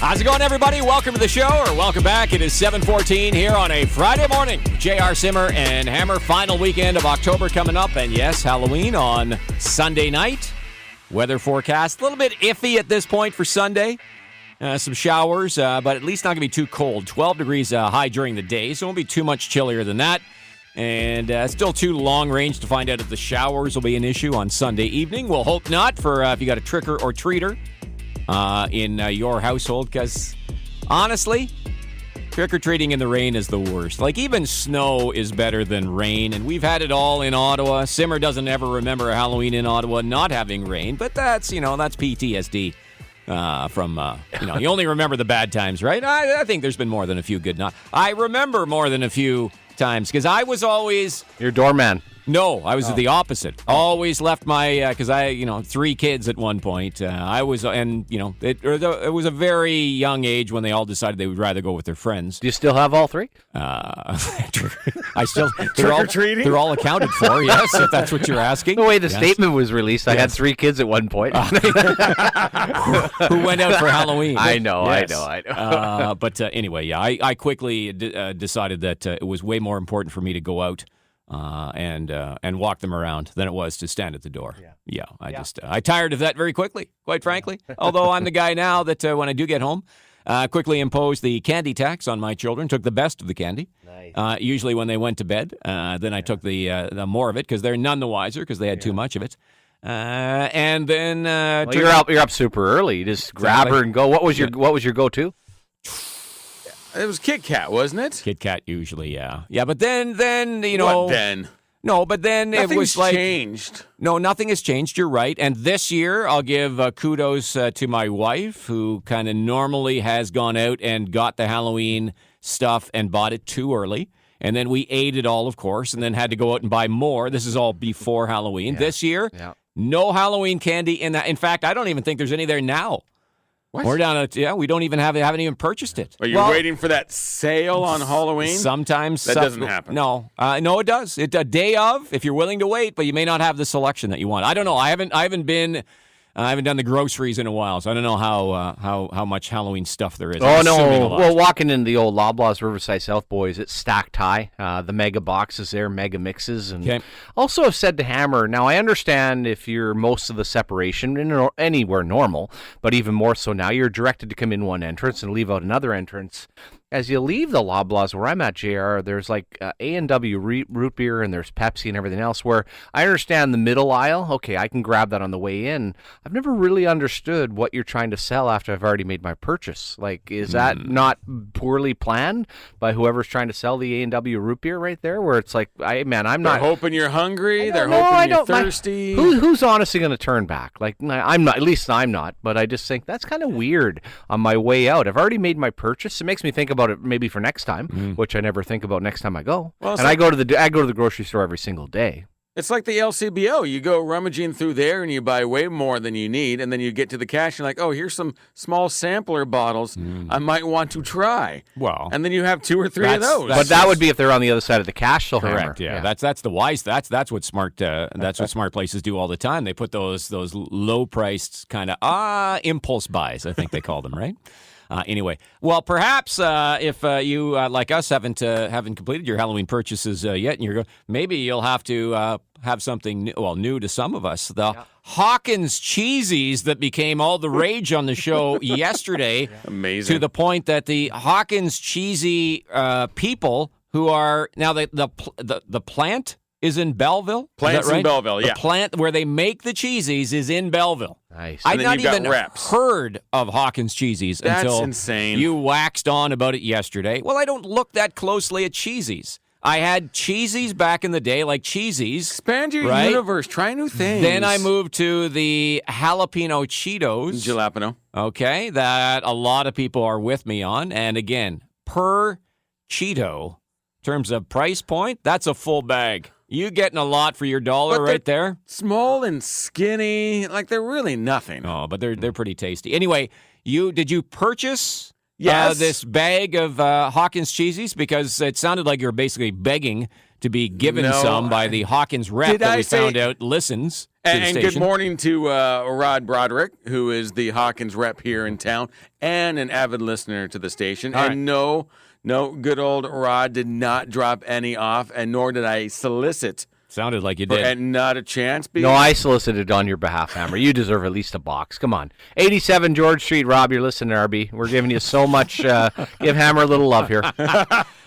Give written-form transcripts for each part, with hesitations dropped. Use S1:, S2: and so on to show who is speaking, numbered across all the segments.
S1: How's it going, everybody? Welcome to the show, or welcome back. It is 7:14 here on a Friday morning. J.R. Simmer and Hammer, final weekend of October coming up. And yes, Halloween on Sunday night. Weather forecast, a little bit iffy at this point for Sunday. Some showers, but at least not going to be too cold. 12 degrees high during the day, so it won't be too much chillier than that. And still too long range to find out if the showers will be an issue on Sunday evening. We'll hope not for if you got a tricker or treater in your household, because honestly, trick-or-treating in the rain is the worst. Like, even snow is better than rain, and we've had it all in Ottawa. Simmer doesn't ever remember Halloween in Ottawa not having rain, but that's PTSD from, you only remember the bad times, right? I think there's been more than a few good. I remember more than a few times, because I was always...
S2: Your doorman.
S1: No, I was the opposite. Always left my, because I, 3 kids at one point. I was, and, it was a very young age when they all decided they would rather go with their friends.
S2: Do you still have all 3?
S1: I still,
S3: trick-or-treating?
S1: They're all accounted for, yes, if that's what you're asking.
S2: The way the statement was released, I had 3 kids at one point.
S1: Who went out for Halloween.
S2: I know.
S1: But anyway, I quickly decided that it was way more important for me to go out and walk them around than it was to stand at the door. I tired of that very quickly, quite frankly. Although I'm the guy now that when I do get home, quickly impose the candy tax on my children, took the best of the candy. Nice. Usually when they went to bed. Then I took the more of it, because they're none the wiser because they had too much of it. And then
S2: you're up super early. You just grab her and go. What was your go-to?
S3: It was Kit Kat, wasn't it?
S1: Kit Kat usually, yeah. Yeah, but then
S3: What then?
S1: No, but then it was like...
S3: changed.
S1: No, nothing has changed. You're right. And this year, I'll give kudos to my wife, who kind of normally has gone out and got the Halloween stuff and bought it too early. And then we ate it all, of course, and then had to go out and buy more. This is all before Halloween. Yeah. This year, no Halloween candy in that. In fact, I don't even think there's any there now.
S3: What?
S1: We're down at, we don't even haven't even purchased it.
S3: Are you waiting for that sale on Halloween?
S1: Sometimes.
S3: That doesn't happen.
S1: No, it does. It a day of, if you're willing to wait, but you may not have the selection that you want. I don't know. I haven't done the groceries in a while, so I don't know how much Halloween stuff there is.
S2: Oh, no. Well, walking in the old Loblaws Riverside South Boys, it's stacked high. The mega boxes there, mega mixes. And also I've said to Hammer, now I understand if you're most of the separation anywhere normal, but even more so now, you're directed to come in one entrance and leave out another entrance. As you leave the Loblaws, where I'm at, JR, there's like A&W root beer, and there's Pepsi and everything else, where I understand the middle aisle. Okay, I can grab that on the way in. I've never really understood what you're trying to sell after I've already made my purchase. Like, is that not poorly planned by whoever's trying to sell the A&W root beer right there, where it's like, I'm not...
S3: They're hoping you're hungry. They're hoping you're thirsty.
S2: Who's honestly going to turn back? Like, I'm not, at least I'm not, but I just think that's kind of weird on my way out. I've already made my purchase. It makes me think about it maybe for next time, which I never think about next time I go. Well, and I go to the grocery store every single day.
S3: It's like the LCBO. You go rummaging through there and you buy way more than you need, and then you get to the cash and you're like, oh, here's some small sampler bottles I might want to try.
S1: Well,
S3: and then you have 2 or 3 of those.
S2: But that would be if they're on the other side of the cash. So
S1: correct. Yeah. That's the wise. That's what smart. That's what smart places do all the time. They put those low priced kind of impulse buys, I think they call them, right? Anyway, well, perhaps if you, like us, haven't completed your Halloween purchases yet, and maybe you'll have to have something new to some of us. The Hawkins cheesies that became all the rage on the show yesterday.
S3: Amazing.
S1: To the point that the Hawkins cheesy people who are now the plant is in Belleville.
S3: Plant's
S1: right?
S3: in Belleville,
S1: The plant where they make the cheesies is in Belleville.
S2: Nice.
S1: I'd not even heard of Hawkins cheesies until
S3: insane.
S1: You waxed on about it yesterday. Well, I don't look that closely at cheesies. I had cheesies back in the day, like cheesies.
S3: Expand your universe. Try new things.
S1: Then I moved to the jalapeno Cheetos.
S3: Jalapeno.
S1: Okay, that a lot of people are with me on. And again, per Cheeto, in terms of price point, that's a full bag. You getting a lot for your dollar right there?
S3: Small and skinny, like they're really nothing.
S1: Oh, but they're pretty tasty. Anyway, did you purchase this bag of Hawkins cheesies? Because it sounded like you were basically begging to be given some by the Hawkins rep that we found out listens.
S3: And good morning to Rod Broderick, who is the Hawkins rep here in town and an avid listener to the station.
S1: All
S3: and
S1: right.
S3: no, good old Rod did not drop any off, and nor did I solicit.
S1: Sounded like you did.
S3: And not a chance.
S2: No, I solicited on your behalf, Hammer. You deserve at least a box. Come on. 87 George Street, Rob, you're listening, RB. We're giving you so much. Give Hammer a little love here.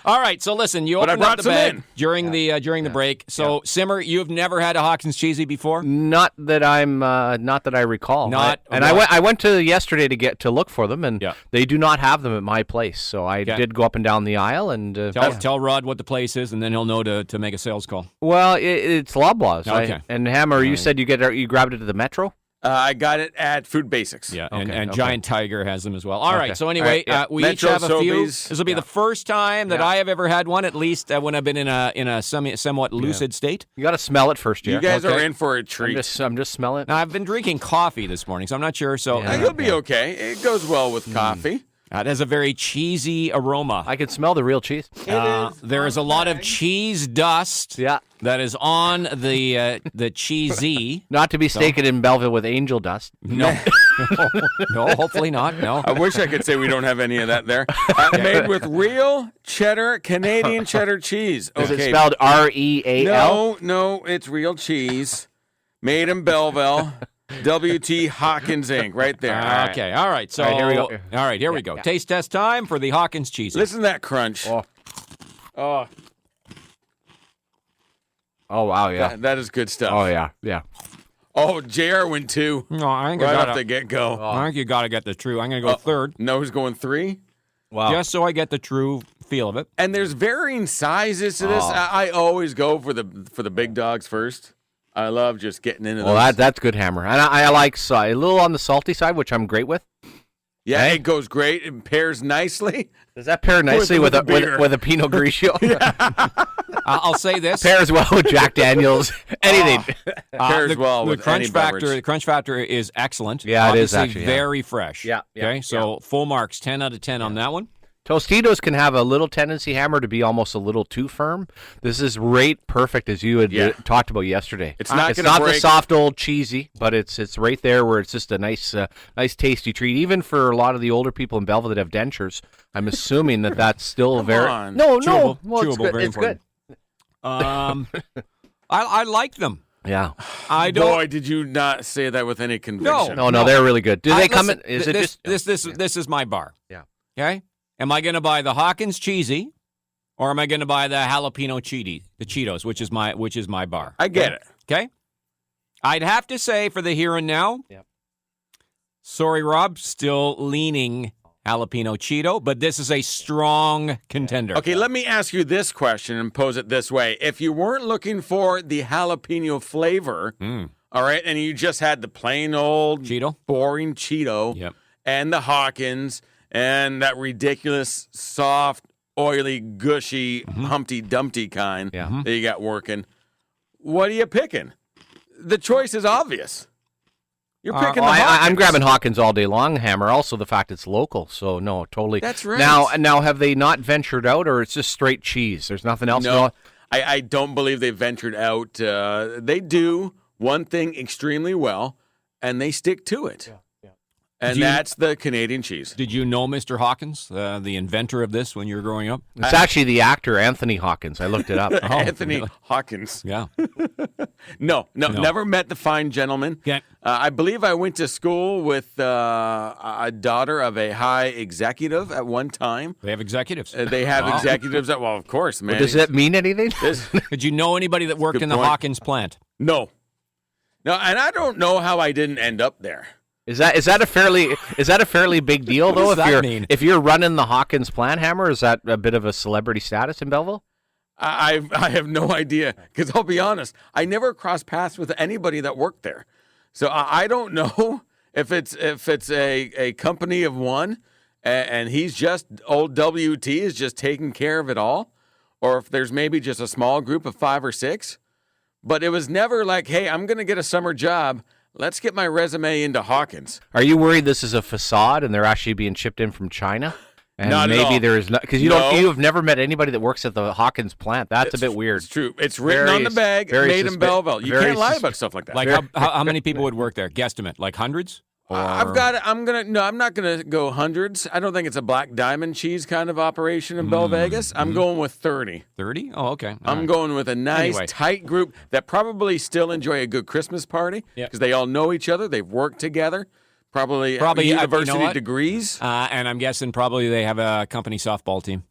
S1: All right, so listen, you opened up the bag during the break. So,
S2: Yeah.
S1: Simmer, you've never had a Hawkins cheesy before?
S2: Not that I recall. I went to yesterday to look for them, and they do not have them at my place. So I did go up and down the aisle and
S1: tell Rod what the place is, and then he'll know to make a sales call.
S2: Well, it's Loblaws.
S1: Okay.
S2: And Hammer, you said you grabbed it at the Metro.
S3: I got it at Food Basics.
S1: Yeah, and Giant Tiger has them as well. All right, so anyway, we
S3: Metro,
S1: each have a few.
S3: Sobeys.
S1: This will be the first time that I have ever had one, at least when I've been in a somewhat lucid state.
S2: You got to smell it first,
S3: You guys are in for a treat.
S2: I'm just smelling it.
S1: Now, I've been drinking coffee this morning, so I'm not sure. So
S3: You'll be okay. It goes well with coffee.
S1: It has a very cheesy aroma.
S2: I can smell the real cheese.
S1: There is a lot of cheese dust that is on the cheesy.
S2: Not to be mistaken in Belleville with angel dust.
S1: No. No, hopefully not. No.
S3: I wish I could say we don't have any of that there. Made with real cheddar, Canadian cheddar cheese.
S2: Is it spelled REAL?
S3: No, it's real cheese. Made in Belleville. W.T. Hawkins Inc. right there.
S1: Okay, all right. So
S2: here we go.
S1: All right, here we go. Taste test time for the Hawkins cheese.
S3: Listen to that crunch.
S2: Oh, wow, yeah.
S3: That is good stuff.
S2: Oh, yeah.
S3: Oh, JR went 2.
S1: No, I think
S3: right off the get-go.
S1: I think you got to get the true. I'm going to go third.
S3: No, he's going 3?
S2: Wow.
S1: Just so I get the true feel of it.
S3: And there's varying sizes to this. I always go for the big dogs first. I love just getting into those.
S2: Well, that's good, Hammer. And I like a little on the salty side, which I'm great with.
S3: Yeah, it goes great. It pairs nicely.
S2: Does that pair nicely with a Pinot Grigio?
S1: I'll say this.
S2: Pairs well with Jack Daniels. Anything.
S3: Pairs well with
S1: crunch
S3: any
S1: factor.
S3: beverage.
S1: The crunch factor is excellent.
S2: Yeah, it is
S1: Obviously
S2: actually,
S1: very fresh.
S2: Yeah.
S1: Okay, so full marks, 10 out of 10 on that one.
S2: Tostitos can have a little tendency, Hammer, to be almost a little too firm. This is right perfect, as you had talked about yesterday.
S3: It's not
S2: the soft old cheesy, but it's right there where it's just a nice tasty treat. Even for a lot of the older people in Belleville that have dentures, I'm assuming that's still very
S3: on.
S1: Chewable.
S2: Well, it's
S1: Chewable,
S2: good.
S1: very
S2: It's good.
S1: I like them.
S2: Yeah.
S1: I don't.
S3: Boy, did you not say that with any conviction?
S2: No, they're really good. Do they come in?
S1: Is
S2: it
S1: this is my bar.
S2: Yeah.
S1: Okay. Am I going to buy the Hawkins cheesy, or am I going to buy the jalapeno the Cheetos, which is my bar?
S3: I get it.
S1: Okay. I'd have to say for the here and now.
S2: Yep.
S1: Sorry, Rob, still leaning jalapeno Cheeto, but this is a strong contender.
S3: Okay, let me ask you this question and pose it this way. If you weren't looking for the jalapeno flavor, all right, and you just had the plain old
S1: Cheeto,
S3: boring Cheeto, and the Hawkins, and that ridiculous, soft, oily, gushy, Humpty Dumpty kind that you got working, what are you picking? The choice is obvious. You're picking the Hawkins.
S2: I'm grabbing Hawkins all day long, Hammer. Also, the fact it's local, so no, totally.
S3: That's right.
S2: Now, have they not ventured out, or it's just straight cheese? There's nothing else.
S3: No, I don't believe they ventured out. They do one thing extremely well, and they stick to it. And that's the Canadian cheese.
S1: Did you know Mr. Hawkins, the inventor of this, when you were growing up?
S2: It's actually the actor Anthony Hawkins. I looked it up.
S3: Anthony Hawkins.
S1: Yeah.
S3: No, never met the fine gentleman.
S1: Okay.
S3: I believe I went to school with a daughter of a high executive at one time.
S1: They have executives.
S3: They have executives that, well, of course, man.
S2: Does that mean anything?
S1: Did you know anybody that worked in the Hawkins plant?
S3: No, and I don't know how I didn't end up there.
S2: Is that a fairly big deal though?
S1: What does that mean?
S2: If you're running the Hawkins plant, Hammer, is that a bit of a celebrity status in Belleville?
S3: I have no idea, because I'll be honest, I never crossed paths with anybody that worked there, so I don't know if it's a company of one, and he's just old WT is just taking care of it all, or if there's maybe just a small group of 5 or 6, but it was never like, hey, I'm going to get a summer job. Let's get my resume into Hawkins.
S2: Are you worried this is a facade and they're actually being shipped in from China? And
S3: Not at
S2: maybe
S3: all.
S2: there's not, because you have never met anybody that works at the Hawkins plant. That's a bit weird.
S3: It's true. It's written on the bag, made in Belleville. You can't lie about stuff like that.
S1: Like how many people would work there? Guesstimate, like hundreds?
S3: I'm not gonna go hundreds. I don't think it's a Black Diamond cheese kind of operation in Belle Vegas. I'm going with 30.
S1: 30? Oh, okay.
S3: I'm going with a nice, tight group that probably still enjoy a good Christmas party because they all know each other. They've worked together. Probably university degrees.
S1: And I'm guessing probably they have a company softball team.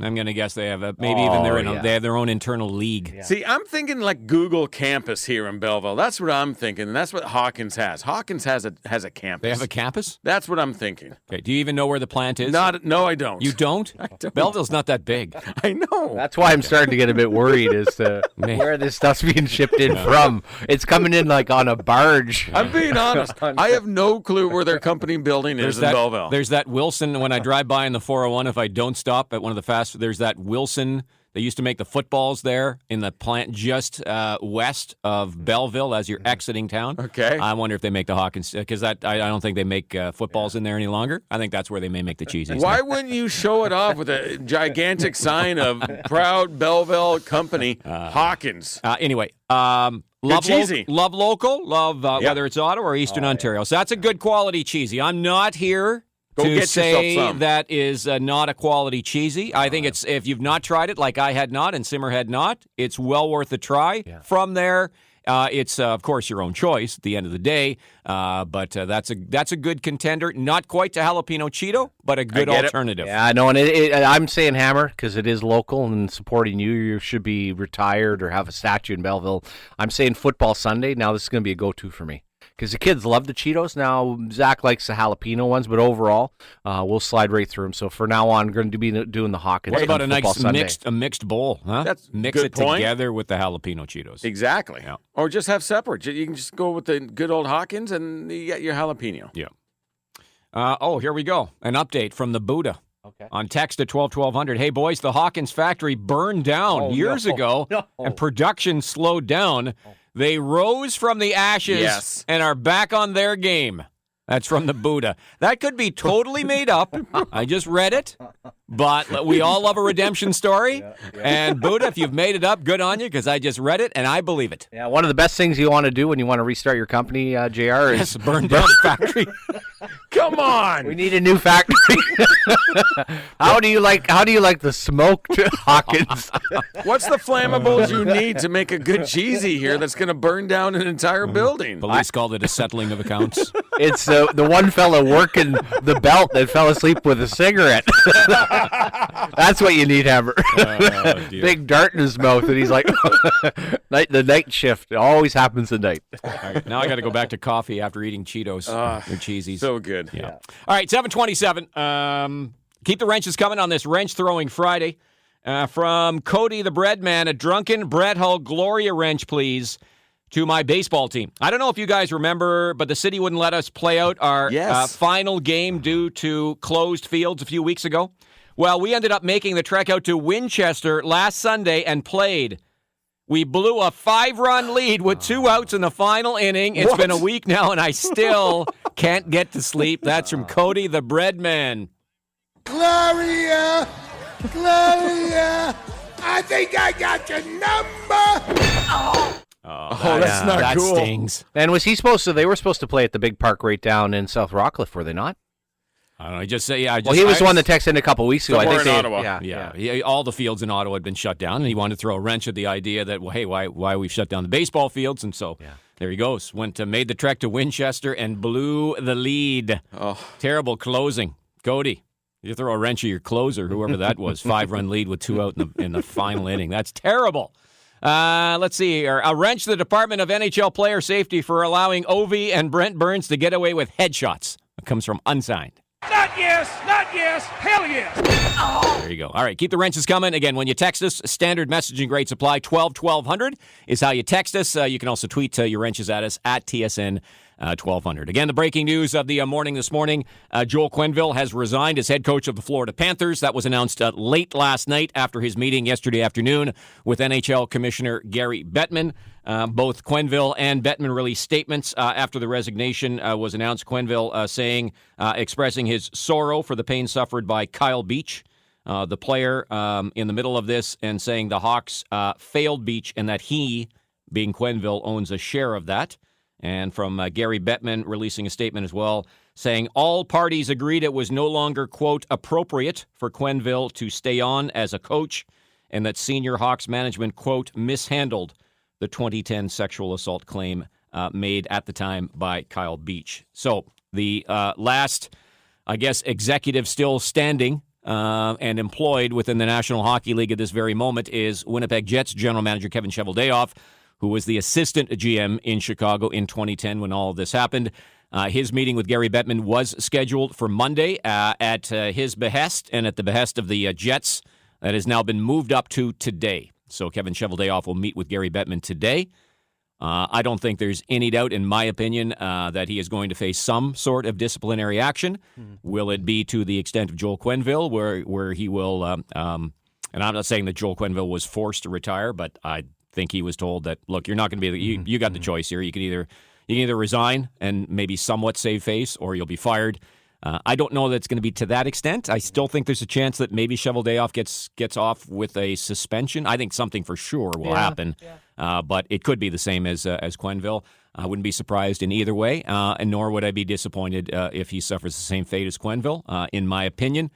S1: I'm going to guess they have they have their own internal league.
S3: Yeah. See, I'm thinking like Google campus here in Belleville. That's what I'm thinking, and that's what Hawkins has. Hawkins has a campus.
S1: They have a campus?
S3: That's what I'm thinking.
S1: Okay. Do you even know where the plant is?
S3: No, I don't.
S1: You don't?
S3: I don't.
S1: Belleville's not that big.
S3: I know.
S2: That's why I'm starting to get a bit worried as to where this stuff's being shipped in from. It's coming in like on a barge.
S3: I'm being honest. I have no clue where their company building is in Belleville.
S1: There's that Wilson, when I drive by in the 401, if I don't stop at one of the there's that Wilson. They used to make the footballs there in the plant just west of Belleville as you're exiting town.
S3: Okay.
S1: I wonder if they make the Hawkins, because I don't think they make footballs in there any longer. I think that's where they may make the cheesies.
S3: Why wouldn't you show it off with a gigantic sign of proud Belleville company, Hawkins?
S1: Anyway, love local, whether it's Ottawa or Eastern Ontario. So that's a good quality cheesy. I'm not here to say that is not a quality cheesy. I think it's, if you've not tried it, like I had not and Simmer had not, it's well worth a try. Yeah. From there, it's of course your own choice at the end of the day, but that's a good contender. Not quite to jalapeno Cheeto, but a good alternative.
S2: Yeah, I know, and I'm saying Hammer because it is local and supporting you. You should be retired or have a statue in Belleville. I'm saying Football Sunday. Now this is going to be a go-to for me. Because the kids love the Cheetos. Now, Zach likes the jalapeno ones, but overall, we'll slide right through them. So for now on, we're going to be doing the Hawkins.
S1: What about a nice mixed bowl? Huh?
S3: That's
S1: mix it together with the jalapeno Cheetos.
S3: Exactly.
S1: Yeah.
S3: Or just have separate. You can just go with the good old Hawkins and you get your jalapeno.
S1: Yeah. Here we go. An update from the Buddha. Okay. On text at 1200. Hey, boys, the Hawkins factory burned down years ago, and production slowed down. They rose from the ashes and are back on their game. That's from the Buddha. That could be totally made up. I just read it, but we all love a redemption story. Yeah. And Buddha, if you've made it up, good on you, because I just read it and I believe it.
S2: Yeah, one of the best things you want to do when you want to restart your company, JR, is
S1: burn down the factory.
S3: Come on,
S2: we need a new factory. How do you like the smoked Hawkins?
S3: What's the flammables you need to make a good cheesy here that's going to burn down an entire building?
S1: Police called it a settling of accounts.
S2: It's the one fella working the belt that fell asleep with a cigarette. That's what you need, Hammer. Big dart in his mouth, and he's like, the night shift. It always happens at night.
S1: All right, now I got to go back to coffee after eating Cheetos. They're cheesies.
S3: So good.
S1: Yeah. All right, 7:27. Keep the wrenches coming on this wrench throwing Friday. From Cody the Bread Man, a drunken Brett Hull Gloria wrench, please, to my baseball team. I don't know if you guys remember, but the city wouldn't let us play out our final game due to closed fields a few weeks ago. Well, we ended up making the trek out to Winchester last Sunday and played. We blew a 5-run lead with 2 outs in the final inning. It's been a week now, and I still can't get to sleep. That's from Cody the Bread Man.
S4: Gloria! Gloria! I think I got your number!
S3: That's not cool.
S1: That stings.
S2: And was he they were supposed to play at the big park right down in South Rockcliffe, were they not?
S1: I don't know.
S2: He was the one that texted in a couple weeks ago. I think
S3: in Ottawa.
S1: Yeah. All the fields in Ottawa had been shut down, and he wanted to throw a wrench at the idea that, well, hey, why we've shut down the baseball fields? And so there he goes. Made the trek to Winchester and blew the lead. Oh. Terrible closing. Cody, you throw a wrench at your closer, whoever that was. 5-run lead with 2 out in the final inning. That's terrible. Let's see here. A wrench to the Department of NHL Player Safety for allowing Ovi and Brent Burns to get away with headshots. It comes from Unsigned.
S4: Not yes, hell yes.
S1: There you go. All right, keep the wrenches coming. Again, when you text us, standard messaging rates apply. 1200 is how you text us. You can also tweet your wrenches at us at TSN 1200. Again, the breaking news of the morning this morning, Joel Quenneville has resigned as head coach of the Florida Panthers. That was announced late last night after his meeting yesterday afternoon with NHL Commissioner Gary Bettman. Both Quenneville and Bettman released statements after the resignation was announced. Quenneville expressing his sorrow for the pain suffered by Kyle Beach, the player, in the middle of this, and saying the Hawks failed Beach and that he, being Quenneville, owns a share of that. And from Gary Bettman releasing a statement as well, saying all parties agreed it was no longer, quote, appropriate for Quenneville to stay on as a coach, and that senior Hawks management, quote, mishandled the 2010 sexual assault claim made at the time by Kyle Beach. So the last, I guess, executive still standing and employed within the National Hockey League at this very moment is Winnipeg Jets general manager Kevin Cheveldayoff, who was the assistant GM in Chicago in 2010 when all of this happened. His meeting with Gary Bettman was scheduled for Monday at his behest and at the behest of the Jets. That has now been moved up to today. So Kevin Cheveldayoff will meet with Gary Bettman today. I don't think there's any doubt, in my opinion, that he is going to face some sort of disciplinary action. Will it be to the extent of Joel Quenneville, where he will, and I'm not saying that Joel Quenneville was forced to retire, but I think he was told that, look, you're not going to be, you got the choice here. You can either resign and maybe somewhat save face, or you'll be fired. I don't know that it's going to be to that extent. I still think there's a chance that maybe Cheveldayoff gets off with a suspension. I think something for sure will happen, but it could be the same as Quenneville. I wouldn't be surprised in either way, and nor would I be disappointed if he suffers the same fate as Quenneville. In my opinion,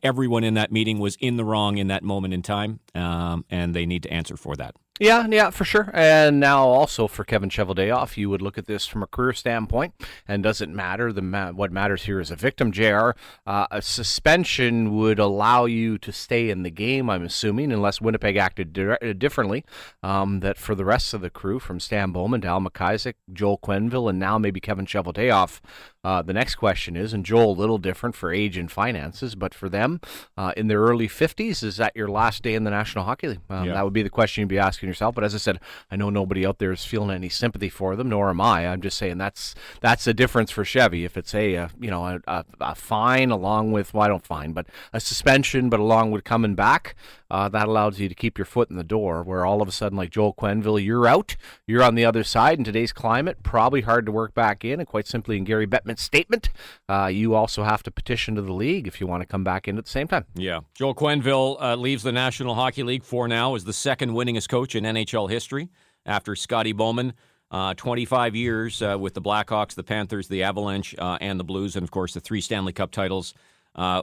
S1: everyone in that meeting was in the wrong in that moment in time, and they need to answer for that.
S2: Yeah, for sure. And now also for Kevin Cheveldayoff, you would look at this from a career standpoint, and does it matter? What matters here is a victim, JR. A suspension would allow you to stay in the game, I'm assuming, unless Winnipeg acted differently. That for the rest of the crew, from Stan Bowman to Al McIsaac, Joel Quenneville, and now maybe Kevin Cheveldayoff, the next question is, and Joel, a little different for age and finances, but for them, in their early 50s, is that your last day in the National Hockey League? That would be the question you'd be asking yourself. But as I said, I know nobody out there is feeling any sympathy for them, nor am I. I'm just saying that's the difference for Chevy. If it's a fine along with, well, I don't fine, but a suspension, but along with coming back, that allows you to keep your foot in the door. Where all of a sudden, like Joel Quenneville, you're out, you're on the other side in today's climate, probably hard to work back in. And quite simply, in Gary Bettman's statement, you also have to petition to the league if you want to come back in at the same time. Yeah,
S1: Joel Quenneville leaves the National Hockey League for now as the second winningest coach in NHL history after Scotty Bowman. 25 years with the Blackhawks, the Panthers, the Avalanche, and the Blues, and of course the 3 Stanley Cup titles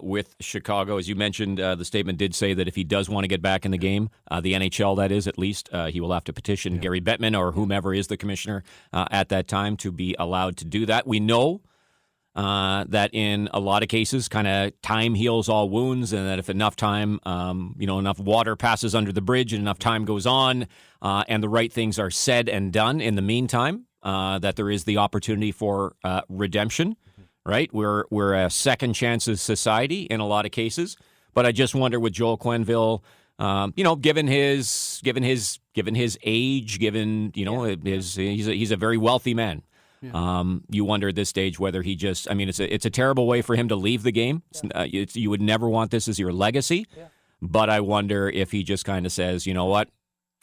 S1: with Chicago. As you mentioned, the statement did say that if he does want to get back in the game, the NHL, that is, at least, he will have to petition Gary Bettman or whomever is the commissioner at that time to be allowed to do that. We know that in a lot of cases, kind of time heals all wounds, and that if enough time, enough water passes under the bridge and enough time goes on, and the right things are said and done in the meantime, that there is the opportunity for redemption. Right, we're a second chances society in a lot of cases, but I just wonder with Joel Quenneville, given his age, he's a very wealthy man. You wonder at this stage whether he just, it's a terrible way for him to leave the game. You would never want this as your legacy, but I wonder if he just kind of says, you know what,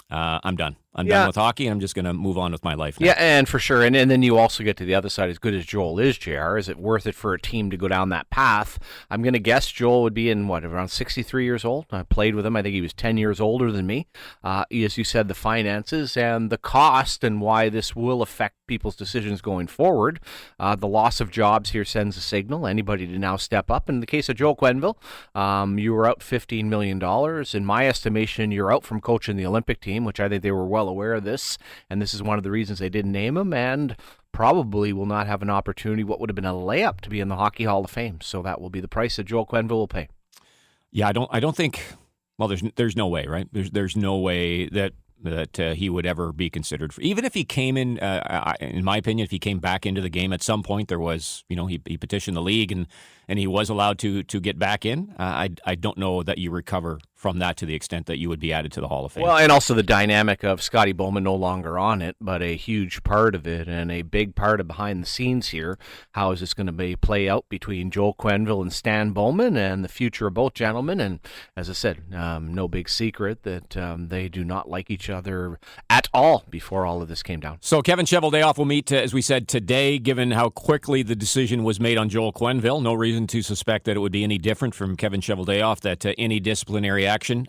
S1: I'm done. I'm done with hockey, and I'm just going to move on with my life now.
S2: Yeah, and for sure. And then you also get to the other side. As good as Joel is, JR, is it worth it for a team to go down that path? I'm going to guess Joel would be around 63 years old. I played with him. I think he was 10 years older than me. As you said, the finances and the cost and why this will affect people's decisions going forward. The loss of jobs here sends a signal. Anybody to now step up. In the case of Joel Quenneville, you were out $15 million. In my estimation, you're out from coaching the Olympic team, which I think they were well aware of this, and this is one of the reasons they didn't name him, and probably will not have an opportunity, what would have been a layup, to be in the Hockey Hall of Fame. So that will be the price that Joel Quenneville will pay.
S1: Yeah, I don't think. Well, there's no way, right? There's no way that he would ever be considered for, even if he came in my opinion, if he came back into the game at some point, there was, he petitioned the league and he was allowed to get back in. I don't know that you recover from that to the extent that you would be added to the Hall of Fame.
S2: Well, and also the dynamic of Scotty Bowman no longer on it, but a huge part of it and a big part of behind the scenes here. How is this going to play out between Joel Quenneville and Stan Bowman and the future of both gentlemen? And as I said, no big secret that they do not like each other at all before all of this came down.
S1: So Kevin Cheveldayoff will meet, as we said, today, given how quickly the decision was made on Joel Quenneville. No reason to suspect that it would be any different from Kevin Cheveldayoff, that any disciplinary action,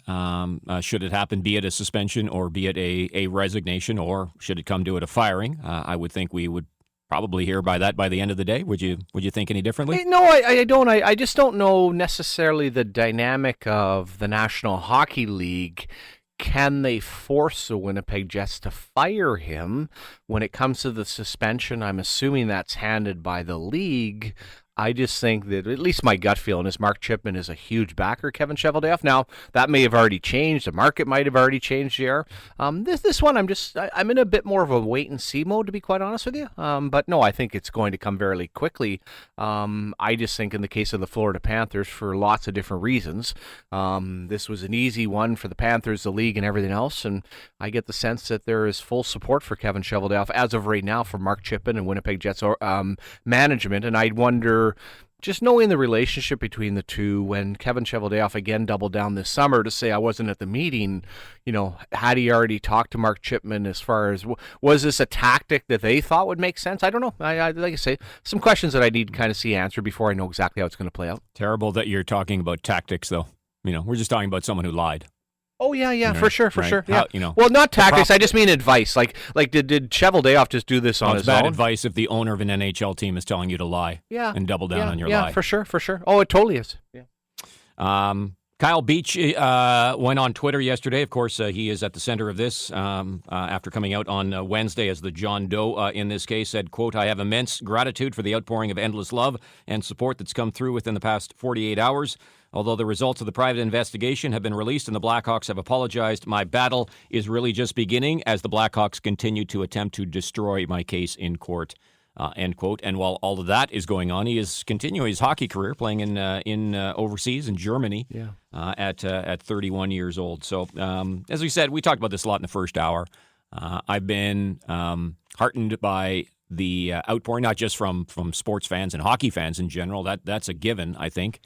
S1: should it happen, be it a suspension or be it a resignation, or should it come to it a firing, I would think we would probably hear by the end of the day. Would you think any differently?
S2: No, I don't. I just don't know necessarily the dynamic of the National Hockey League. Can they force the Winnipeg Jets to fire him? When it comes to the suspension, I'm assuming that's handed by the league. I just think that, at least my gut feeling is, Mark Chipman is a huge backer, Kevin Cheveldayoff. Now, that may have already changed. The market might have already changed, JR. This one, I'm in a bit more of a wait-and-see mode, to be quite honest with you. But no, I think it's going to come very quickly. I just think in the case of the Florida Panthers, for lots of different reasons, this was an easy one for the Panthers, the league, and everything else. And I get the sense that there is full support for Kevin Cheveldayoff, as of right now, from Mark Chipman and Winnipeg Jets management. And I'd wonder, just knowing the relationship between the two, when Kevin Cheveldayoff again doubled down this summer to say, I wasn't at the meeting, had he already talked to Mark Chipman as far as, was this a tactic that they thought would make sense? I don't know. I like I say, some questions that I need to kind of see answered before I know exactly how it's going to play out.
S1: Terrible that you're talking about tactics, though. We're just talking about someone who lied.
S2: Oh, yeah, for sure.
S1: Yeah.
S2: How, well, not tactics. I just mean advice. Like did Cheveldayoff just do this on his own?
S1: It's bad advice if the owner of an NHL team is telling you to lie.
S2: Yeah.
S1: And double down on your lie.
S2: Yeah, for sure. Oh, it totally is. Yeah.
S1: Kyle Beach went on Twitter yesterday. Of course, he is at the center of this after coming out on Wednesday as the John Doe in this case, said, quote, I have immense gratitude for the outpouring of endless love and support that's come through within the past 48 hours. Although the results of the private investigation have been released and the Blackhawks have apologized, my battle is really just beginning as the Blackhawks continue to attempt to destroy my case in court, end quote. And while all of that is going on, he is continuing his hockey career, playing in overseas in Germany at 31 years old. So, as we said, we talked about this a lot in the first hour. I've been heartened by the outpouring, not just from sports fans and hockey fans in general. That's a given, I think.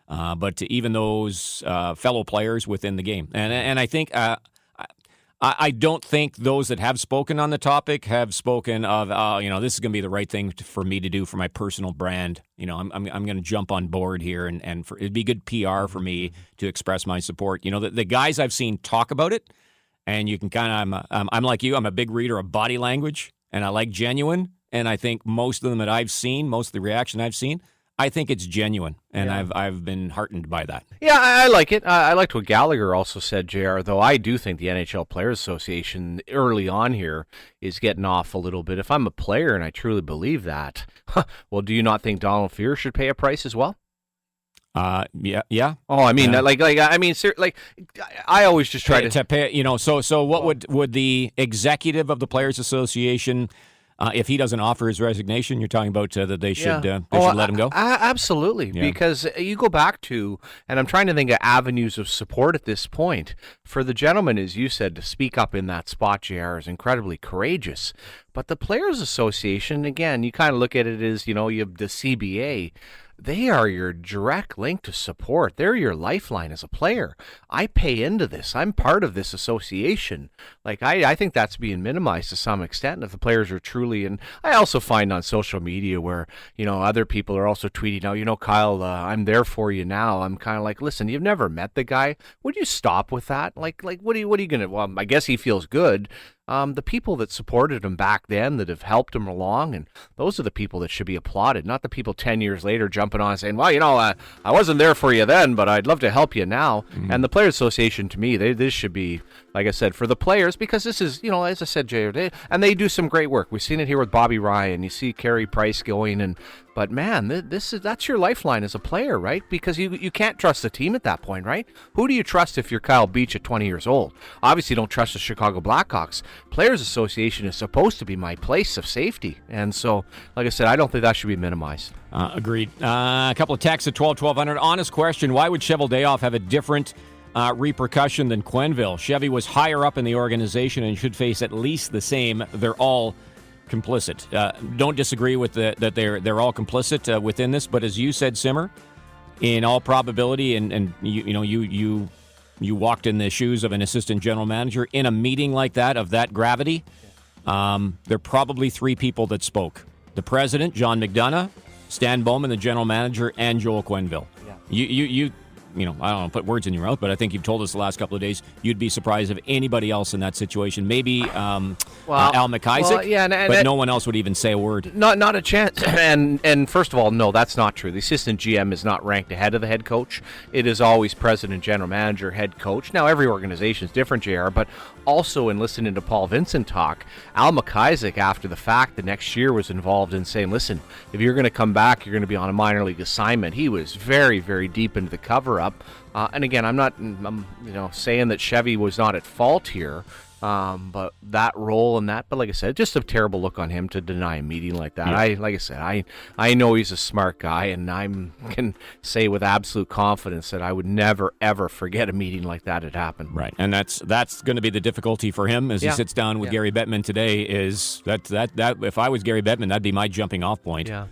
S1: But to even those fellow players within the game. And I think I don't think those that have spoken on the topic have spoken of, this is going to be the right thing for me to do for my personal brand. I'm going to jump on board here, and it'd be good PR for me to express my support. The guys I've seen talk about it, and you can kind of, I'm like you, I'm a big reader of body language, and I like genuine. And I think most of them that I've seen, most of the reaction I've seen, I think it's genuine, and I've been heartened by that.
S2: Yeah, I like it. I liked what Gallagher also said, JR, though I do think the NHL Players Association early on here is getting off a little bit. If I'm a player, and I truly believe that, well, do you not think Donald Fear should pay a price as well?
S1: Yeah.
S2: Oh, I mean, I always just try
S1: to pay. So what would the executive of the Players Association? If he doesn't offer his resignation, you're talking about that they should let him go?
S2: Absolutely, because you go back to, and I'm trying to think of avenues of support at this point. For the gentleman, as you said, to speak up in that spot, JR, is incredibly courageous. But the Players Association, again, you kind of look at it as, you have the CBA. They are your direct link to support. They're your lifeline as a player. I pay into this. I'm part of this association. I think that's being minimized to some extent if the players are truly, and I also find on social media where, other people are also tweeting out, Kyle, I'm there for you now. I'm kind of like, listen, you've never met the guy. Would you stop with that? What are you going to, well, I guess he feels good. The people that supported him back then, that have helped him along, and those are the people that should be applauded, not the people 10 years later jumping on and saying, well, I wasn't there for you then, but I'd love to help you now. Mm-hmm. And the Players Association, to me, this should be, like I said, for the players, because this is, as I said, Jay, and they do some great work. We've seen it here with Bobby Ryan. You see Carey Price going, but man, that's your lifeline as a player, right? Because you can't trust the team at that point, right? Who do you trust if you're Kyle Beach at 20 years old? Obviously, you don't trust the Chicago Blackhawks. Players Association is supposed to be my place of safety, and so, like I said, I don't think that should be minimized.
S1: Agreed. A couple of texts at 12-1200. Honest question: why would Cheveldayoff have a different repercussion than Quenneville. Chevy was higher up in the organization and should face at least the same. They're all complicit. Don't disagree with that they're all complicit within this, but as you said, Simmer, in all probability, and you walked in the shoes of an assistant general manager in a meeting like that of that gravity. There are probably three people that spoke: the president, John McDonough, Stan Bowman, the general manager, and Joel Quenneville. Yeah. I don't want to put words in your mouth, but I think you've told us the last couple of days you'd be surprised if anybody else in that situation. Maybe Al McIsaac, but no one else would even say a word.
S2: Not a chance. And first of all, no, that's not true. The assistant GM is not ranked ahead of the head coach. It is always president, general manager, head coach. Now, every organization is different, JR, but also in listening to Paul Vincent talk, Al McIsaac, after the fact, the next year was involved in saying, listen, if you're going to come back, you're going to be on a minor league assignment. He was very, very deep into the cover-up. And again, I'm saying that Chevy was not at fault here, but that role and that. But like I said, just a terrible look on him to deny a meeting like that. Yeah. I know he's a smart guy, and I can say with absolute confidence that I would never ever forget a meeting like that had happened.
S1: Right, and that's going to be the difficulty for him as he sits down with Gary Bettman today. Is that if I was Gary Bettman, that'd be my jumping off point. Yeah.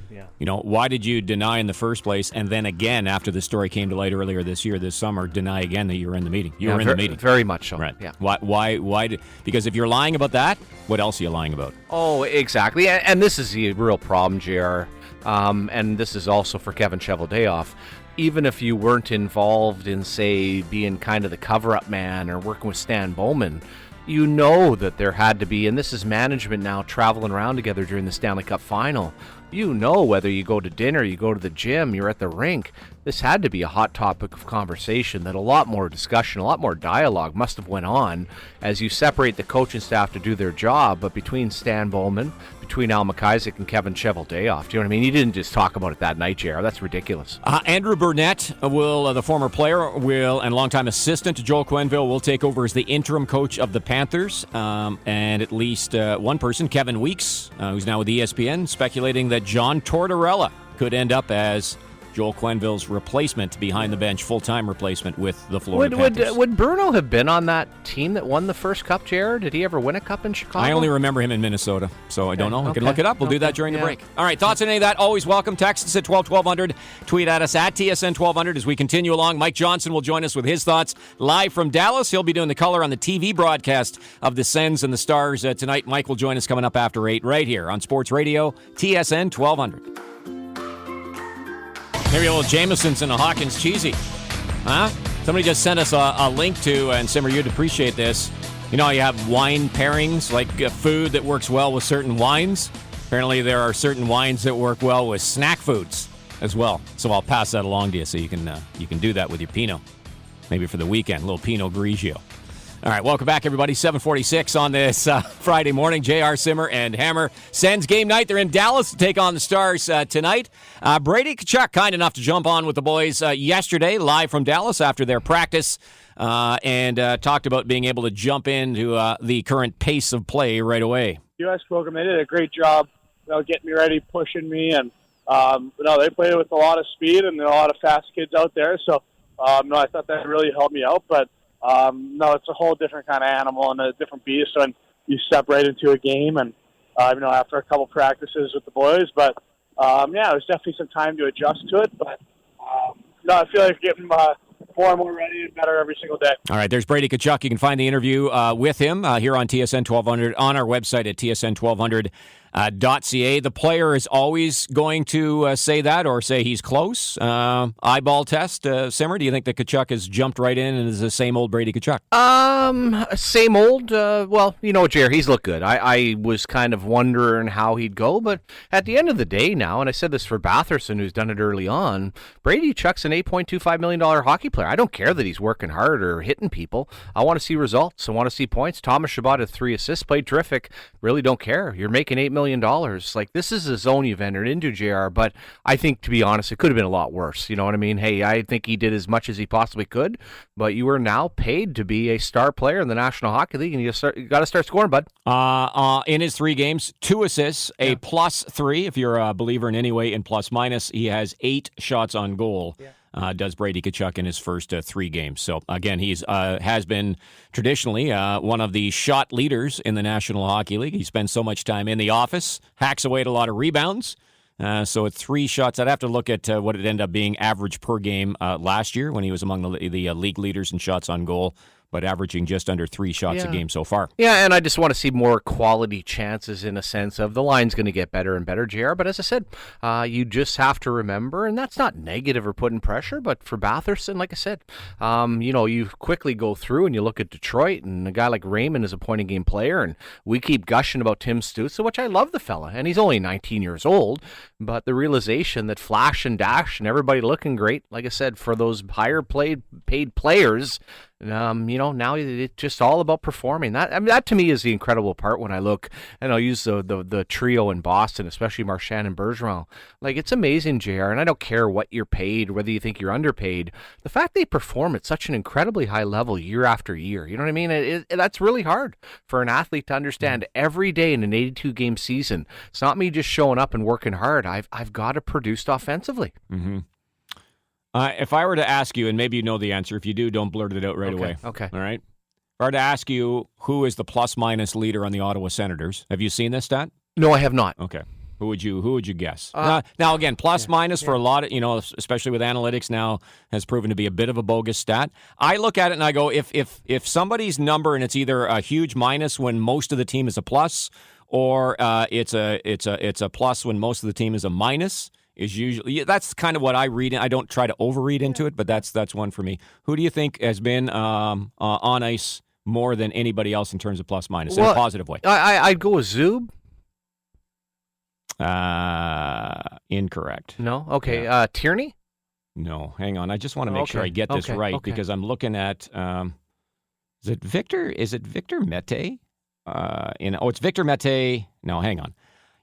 S1: Why did you deny in the first place, and then again after the story came to light earlier this summer, deny again that you were in the meeting? You were in the meeting,
S2: very much so.
S1: Right.
S2: Yeah.
S1: Why did? Because if you're lying about that, what else are you lying about?
S2: Oh, exactly. And this is the real problem, JR. And this is also for Kevin Cheveldayoff. Even if you weren't involved in, say, being kind of the cover-up man or working with Stan Bowman, you know that there had to be, and this is management now traveling around together during the Stanley Cup final. You know, whether you go to dinner, you go to the gym, you're at the rink, this had to be a hot topic of conversation, that a lot more discussion, a lot more dialogue must have went on as you separate the coaching staff to do their job, but between Stan Bowman, between Al McIsaac and Kevin Cheveldayoff. Do you know what I mean? He didn't just talk about it that night, JR. That's ridiculous.
S1: Andrew Burnett the former player, and longtime assistant to Joel Quenneville, will take over as the interim coach of the Panthers. And at least one person, Kevin Weeks, who's now with ESPN, speculating that John Tortorella could end up as Joel Quenneville's replacement, behind the bench, full-time replacement with the Florida Panthers.
S2: Would Bruno have been on that team that won the first cup, JR? Did he ever win a cup in Chicago?
S1: I only remember him in Minnesota, so I don't know. I can look it up. We'll do that during the break. All right, thoughts on any of that? Always welcome. Text us at 1200. Tweet at us at TSN1200 as we continue along. Mike Johnson will join us with his thoughts live from Dallas. He'll be doing the color on the TV broadcast of the Sens and the Stars tonight. Mike will join us coming up after 8 right here on Sports Radio, TSN 1200. Maybe a little Jameson's and a Hawkins cheesy. Huh? Somebody just sent us a link to, and Simmer, you'd appreciate this. You know, you have wine pairings, like food that works well with certain wines. Apparently there are certain wines that work well with snack foods as well. So I'll pass that along to you so you can do that with your Pinot. Maybe for the weekend, a little Pinot Grigio. All right, welcome back, everybody. 7:46 on this Friday morning. JR Simmer and Hammer. Sens game night. They're in Dallas to take on the Stars tonight. Brady Tkachuk, kind enough to jump on with the boys yesterday, live from Dallas after their practice, and talked about being able to jump into the current pace of play right away.
S5: U.S. program, they did a great job, getting me ready, pushing me, and they played with a lot of speed and there are a lot of fast kids out there. So, I thought that really helped me out, but. It's a whole different kind of animal and a different beast when you step right into a game and, after a couple practices with the boys. But, it was definitely some time to adjust to it. But, I feel like getting more and more ready and better every single day.
S1: All right, there's Brady Tkachuk. You can find the interview with him here on TSN 1200 on our website at tsn1200.ca. The player is always going to say that or say he's close. Eyeball test, Simmer, do you think that Tkachuk has jumped right in and is the same old Brady Tkachuk?
S2: Same old. Well, you know, Jerry, he's looked good. I was kind of wondering how he'd go, but at the end of the day now, and I said this for Batherson, who's done it early on, Brady Tkachuk's an $8.25 million hockey player. I don't care that he's working hard or hitting people. I want to see results. I want to see points. Thomas Chabot had 3 assists, played terrific. Really don't care. You're making $8 million. Like, this is a zone you've entered into, JR, but I think, to be honest, it could have been a lot worse. You know what I mean? Hey, I think he did as much as he possibly could, but you are now paid to be a star player in the National Hockey League, and you got to start scoring, bud.
S1: In his 3 games, 2 assists, a +3, if you're a believer in any way in plus minus. He has 8 shots on goal. does Brady Tkachuk in his first 3 games. So, again, he's has been traditionally one of the shot leaders in the National Hockey League. He spends so much time in the office, hacks away at a lot of rebounds. So at 3 shots, I'd have to look at what it ended up being average per game last year when he was among the league leaders in shots on goal, but averaging just under 3 shots a game so far.
S2: Yeah, and I just want to see more quality chances in a sense of the line's going to get better and better, JR. But as I said, you just have to remember, and that's not negative or putting pressure, but for Batherson, like I said, you quickly go through and you look at Detroit, and a guy like Raymond is a point-of-game player, and we keep gushing about Tim Stützle, which I love the fella, and he's only 19 years old, but the realization that flash and dash and everybody looking great, like I said, for those higher paid players, now it's just all about performing. That to me is the incredible part when I look, and I'll use the trio in Boston, especially Marchand and Bergeron. Like, it's amazing, JR, and I don't care what you're paid, whether you think you're underpaid. The fact they perform at such an incredibly high level year after year, you know what I mean? That's really hard for an athlete to understand every day in an 82-game season. It's not me just showing up and working hard. I've got to produce offensively.
S1: Mm-hmm. If I were to ask you, and maybe you know the answer, if you do, don't blurt it out right away.
S2: Okay.
S1: All right? If I were to ask you who is the plus-minus leader on the Ottawa Senators, have you seen this stat?
S2: No, I have not.
S1: Okay. Who would you guess? Now again, plus-minus for a lot of, especially with analytics now, has proven to be a bit of a bogus stat. I look at it and I go, if somebody's number and it's either a huge minus when most of the team is a plus, or it's a plus when most of the team is a minus, is usually, that's kind of what I read. I don't try to overread into it, but that's one for me. Who do you think has been on ice more than anybody else in terms of plus minus in a positive way?
S2: I'd go with Zub.
S1: Incorrect.
S2: No. Okay.
S1: Yeah.
S2: Tierney.
S1: No. Hang on. I just want to make sure I get this right because I'm looking at. Is it Victor Mete? It's Victor Mete. No, hang on.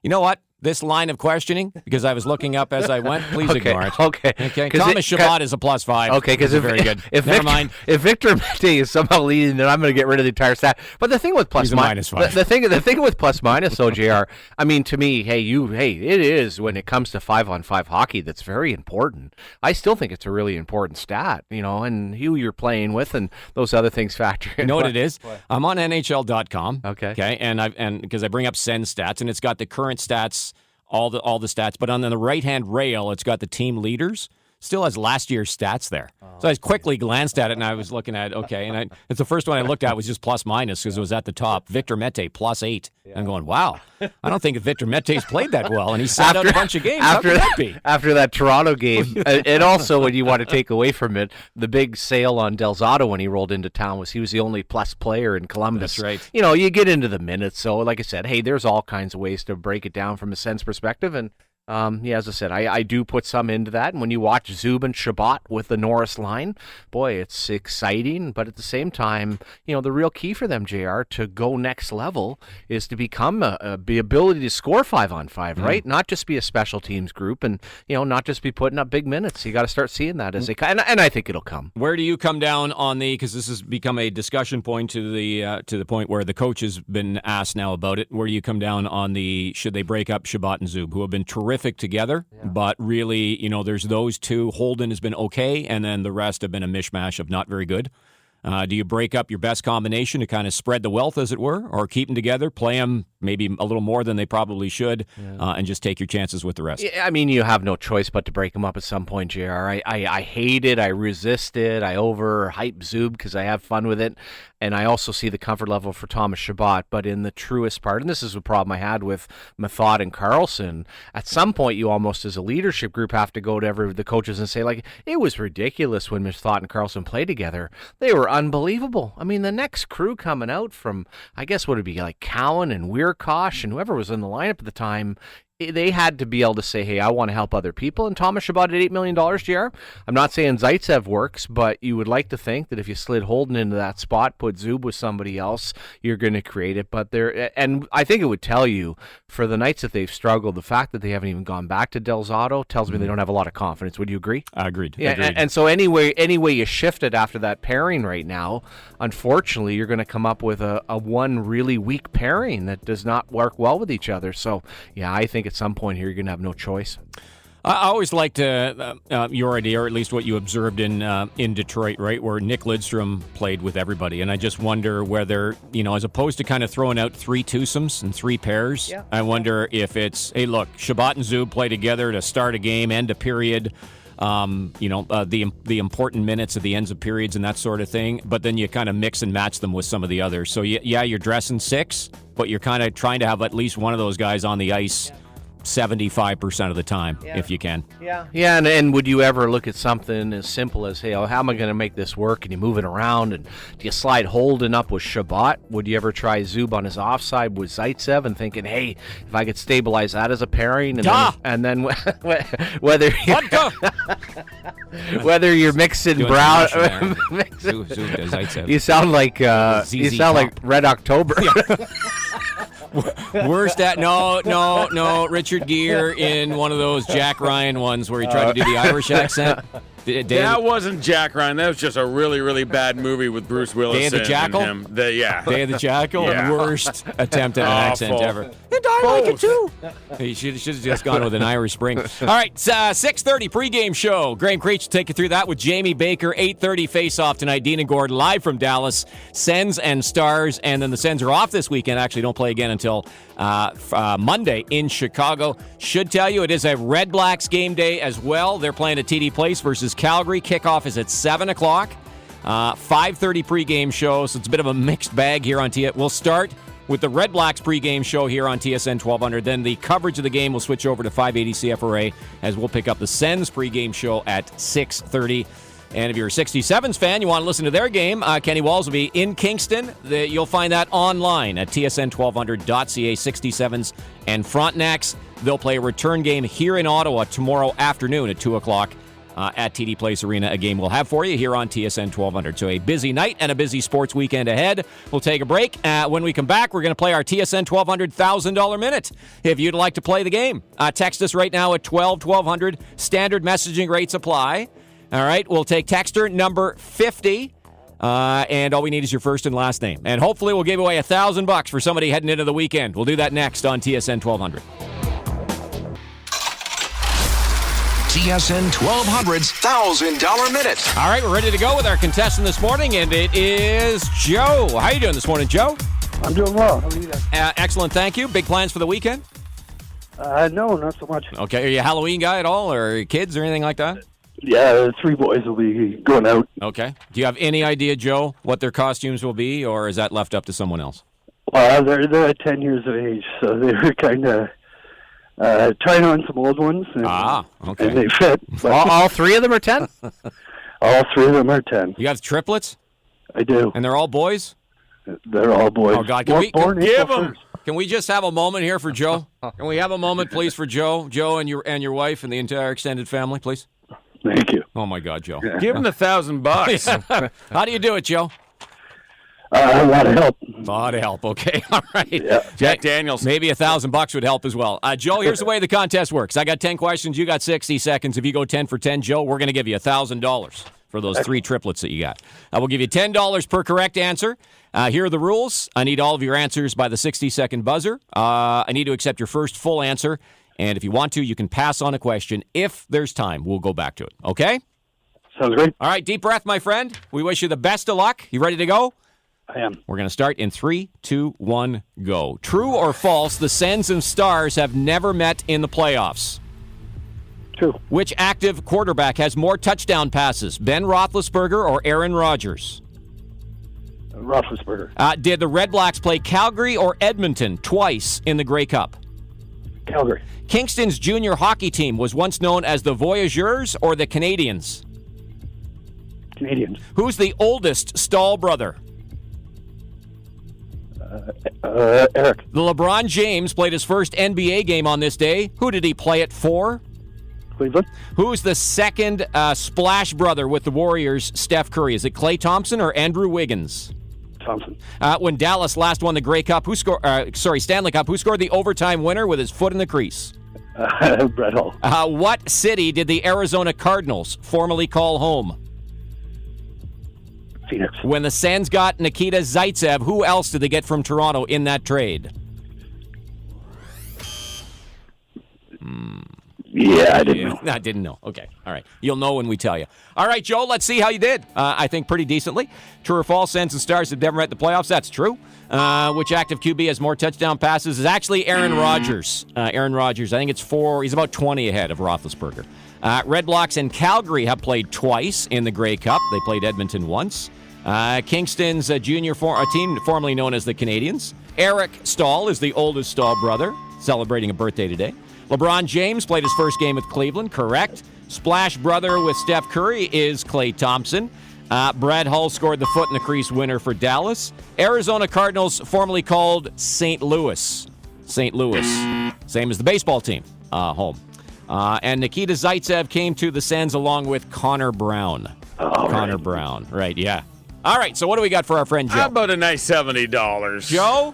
S1: You know what? This line of questioning, because I was looking up as I went, please ignore it.
S2: Okay.
S1: Thomas Chabot is a +5.
S2: Okay, because
S1: very good.
S2: Never mind. If Victor Mete is somehow leading, then I'm going to get rid of the entire stat. But the thing with
S1: -5.
S2: the thing with plus minus, OJR, I mean, to me, it is when it comes to 5-on-5 hockey that's very important. I still think it's a really important stat, and who you're playing with and those other things factor in.
S1: You know what it is? I'm on NHL.com.
S2: Okay.
S1: And because I bring up Send Stats, and it's got the current stats. All the stats, but on the right-hand rail, it's got the team leaders. Still has last year's stats there. So I quickly glanced at it, and I was looking at, it's the first one I looked at was just plus-minus because it was at the top. Victor Mete, +8. Yeah. I'm going, wow, I don't think Victor Mete's played that well, and he sat out a bunch of games. How could that be?
S2: After that Toronto game, and also when you want to take away from it, the big sale on Del Zotto when he rolled into town was he was the only plus player in Columbus.
S1: That's right.
S2: You get into the minutes, so like I said, there's all kinds of ways to break it down from a sense perspective, and as I said, I do put some into that. And when you watch Zub and Chabot with the Norris line, boy, it's exciting. But at the same time, the real key for them, JR, to go next level is to become the ability to score 5-on-5, right? Not just be a special teams group and, not just be putting up big minutes. You got to start seeing that as they come. And I think it'll come.
S1: Where do you come down on because this has become a discussion point to the point where the coach has been asked now about it. Where do you come down on should they break up Chabot and Zub, who have been terrific together, but really, there's those two. Holden has been okay, and then the rest have been a mishmash of not very good. Do you break up your best combination to kind of spread the wealth, as it were, or keep them together, play them maybe a little more than they probably should, and just take your chances with the rest?
S2: Yeah, I mean, you have no choice but to break them up at some point, JR. I hate it. I resist it. I overhype Zub because I have fun with it, and I also see the comfort level for Thomas Chabot, but in the truest part, and this is a problem I had with Method and Carlson, at some point you almost as a leadership group have to go to the coaches and say, it was ridiculous when Method and Carlson played together. They were unbelievable. I mean, the next crew coming out from, I guess, would it be like Cowan and Weirkosh and whoever was in the lineup at the time, they had to be able to say, hey, I want to help other people. And Thomas Chabot at $8 million, JR. I'm not saying Zaitsev works, but you would like to think that if you slid Holden into that spot, put Zub with somebody else, you're going to create it. But and I think it would tell you, for the nights that they've struggled, the fact that they haven't even gone back to Del Zotto tells me they don't have a lot of confidence. Would you agree?
S1: Agreed.
S2: Yeah,
S1: Agreed.
S2: And so anyway you shift it after that pairing right now, unfortunately, you're going to come up with a one really weak pairing that does not work well with each other. So, I think at some point here you're going to have no choice.
S1: I always liked your idea, or at least what you observed in Detroit, right, where Nick Lidstrom played with everybody. And I just wonder whether, as opposed to kind of throwing out 3 twosomes and 3 pairs, I wonder if it's, hey, look, Shabbat and Zub play together to start a game, end a period, the important minutes at the ends of periods and that sort of thing. But then you kind of mix and match them with some of the others. So, you're dressing 6, but you're kind of trying to have at least one of those guys on the ice 75% of the time, if you can.
S2: Yeah, and would you ever look at something as simple as, hey, how am I going to make this work? And you move it around, and do you slide Holden up with Shabbat? Would you ever try Zub on his offside with Zaitsev and thinking, hey, if I could stabilize that as a pairing, and then whether whether you're mixing Brown, you sound like Red October.
S1: Worst at no Richard Gere in one of those Jack Ryan ones where he tried to do the Irish accent.
S3: That wasn't Jack Ryan. That was just a really, really bad movie with Bruce Willis.
S1: Day of the Jackal?
S3: And him. Day of
S1: the Jackal?
S3: Yeah.
S1: Worst attempt at an accent ever. And I like it too. He should have just gone with an Irish Spring. All right, 6:30 pregame show. Graham Creech will take you through that with Jamie Baker. 8:30 face-off tonight. Dean and Gord live from Dallas. Sens and Stars. And then the Sens are off this weekend. Actually, don't play again until Monday in Chicago. Should tell you it is a Red Blacks game day as well. They're playing at TD Place versus Calgary. Kickoff is at 7 o'clock. 5:30 pregame show, so it's a bit of a mixed bag here on TSN. We'll start with the Red Blacks pregame show here on TSN 1200. Then the coverage of the game will switch over to 580 CFRA as we'll pick up the Sens pregame show at 6:30. And if you're a 67s fan, you want to listen to their game, Kenny Walls will be in Kingston. You'll find that online at tsn1200.ca. 67s and Frontenacs. They'll play a return game here in Ottawa tomorrow afternoon at 2 o'clock. At TD Place Arena, a game we'll have for you here on TSN 1200. So a busy night and a busy sports weekend ahead. We'll take a break. When we come back, we're going to play our TSN 1200 $1,000 minute. If you'd like to play the game, text us right now at 1200. Standard messaging rates apply. All right, we'll take texter number 50. And all we need is your first and last name. And hopefully we'll give away $1,000 for somebody heading into the weekend. We'll do that next on TSN 1200.
S6: TSN 1200's $1,000 minute.
S1: All right, we're ready to go with our contestant this morning, and it is Joe. How are you doing this morning, Joe?
S7: I'm doing well. How are you guys?
S1: Excellent, thank you. Big plans for the weekend?
S7: No, not so much.
S1: Okay, are you a Halloween guy at all, or kids or anything like that?
S7: Yeah, 3 boys will be going out.
S1: Okay. Do you have any idea, Joe, what their costumes will be, or is that left up to someone else?
S7: Well, they're at 10 years of age, so they're kind of trying on some old ones. And,
S1: okay.
S7: And they fit.
S2: All 3 of them are 10?
S7: All 3 of them are 10.
S1: You have triplets?
S7: I do.
S1: And they're all boys?
S7: They're all boys.
S1: Oh, God. Can we just have a moment here for Joe? Can we have a moment, please, for Joe? Joe and your wife and the entire extended family, please?
S7: Thank you.
S1: Oh, my God, Joe.
S3: Give him the $1,000.
S1: How do you do it, Joe?
S7: A lot of help.
S1: A lot of help. Okay, all right.
S7: Yeah.
S3: Jack Daniels.
S1: Maybe $1,000 would help as well. Joe, here's the way the contest works. I got 10 questions. You got 60 seconds. If you go 10 for 10, Joe, we're going to give you $1,000 for those 3 triplets that you got. We'll give you $10 per correct answer. Here are the rules. I need all of your answers by the 60-second buzzer. I need to accept your first full answer. And if you want to, you can pass on a question. If there's time, we'll go back to it. Okay?
S7: Sounds great.
S1: All right, deep breath, my friend. We wish you the best of luck. You ready to go?
S7: I am.
S1: We're going to start in 3, 2, 1, go. True or false, the Sens and Stars have never met in the playoffs?
S7: True.
S1: Which active quarterback has more touchdown passes, Ben Roethlisberger or Aaron Rodgers?
S7: Roethlisberger.
S1: Did the Red Blacks play Calgary or Edmonton twice in the Grey Cup?
S7: Calgary.
S1: Kingston's junior hockey team was once known as the Voyageurs or the Canadians?
S7: Canadians.
S1: Who's the oldest Stahl brother?
S7: Eric.
S1: The LeBron James played his first NBA game on this day. Who did he play it for?
S7: Cleveland.
S1: Who's the second Splash brother with the Warriors, Steph Curry? Is it Klay Thompson or Andrew Wiggins?
S7: Thompson.
S1: When Dallas last won the Stanley Cup, who scored the overtime winner with his foot in the crease?
S7: Brett Hull.
S1: What city did the Arizona Cardinals formerly call home?
S7: Phoenix.
S1: When the Sens got Nikita Zaitsev, who else did they get from Toronto in that trade?
S7: Yeah, I didn't know.
S1: I didn't know. Okay. All right. You'll know when we tell you. All right, Joe, let's see how you did. I think pretty decently. True or false, Sens and Stars have never met the playoffs. That's true. Which active QB has more touchdown passes is actually Aaron Rodgers. Aaron Rodgers, I think it's 4. He's about 20 ahead of Roethlisberger. Red Blacks and Calgary have played twice in the Grey Cup. They played Edmonton once. Kingston's junior team, formerly known as the Canadians. Eric Stahl is the oldest Stahl brother, celebrating a birthday today. LeBron James played his first game with Cleveland, correct. Splash brother with Steph Curry is Klay Thompson. Brad Hull scored the foot in the crease winner for Dallas. Arizona Cardinals, formerly called St. Louis. St. Louis, same as the baseball team, home. And Nikita Zaitsev came to the Sens along with Connor Brown. Connor Brown, right, yeah. All right, so what do we got for our friend Joe?
S3: How about a nice $70?
S1: Joe,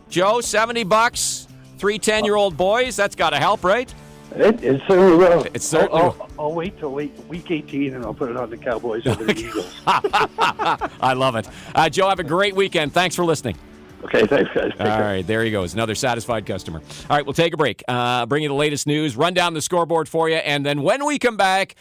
S1: $70. 3 10-year-old boys, that's got to help, right?
S7: It certainly will.
S1: It certainly will.
S7: I'll wait till week 18 and I'll put it on the Cowboys over the Eagles.
S1: I love it. Joe, have a great weekend. Thanks for listening.
S7: Okay, thanks, guys. Take care.
S1: Right, there he goes. Another satisfied customer. All right, we'll take a break. Bring you the latest news, run down the scoreboard for you, and then when we come back,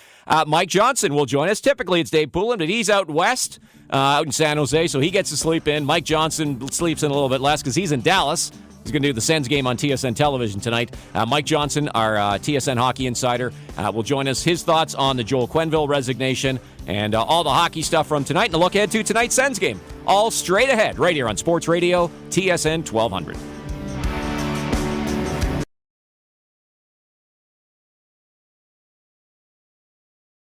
S1: Mike Johnson will join us. Typically, it's Dave Poulin, but he's out west, out in San Jose, so he gets to sleep in. Mike Johnson sleeps in a little bit less because he's in Dallas. He's going to do the Sens game on TSN television tonight. Mike Johnson, our TSN hockey insider, will join us. His thoughts on the Joel Quenneville resignation and all the hockey stuff from tonight and a look ahead to tonight's Sens game. All straight ahead right here on Sports Radio, TSN 1200.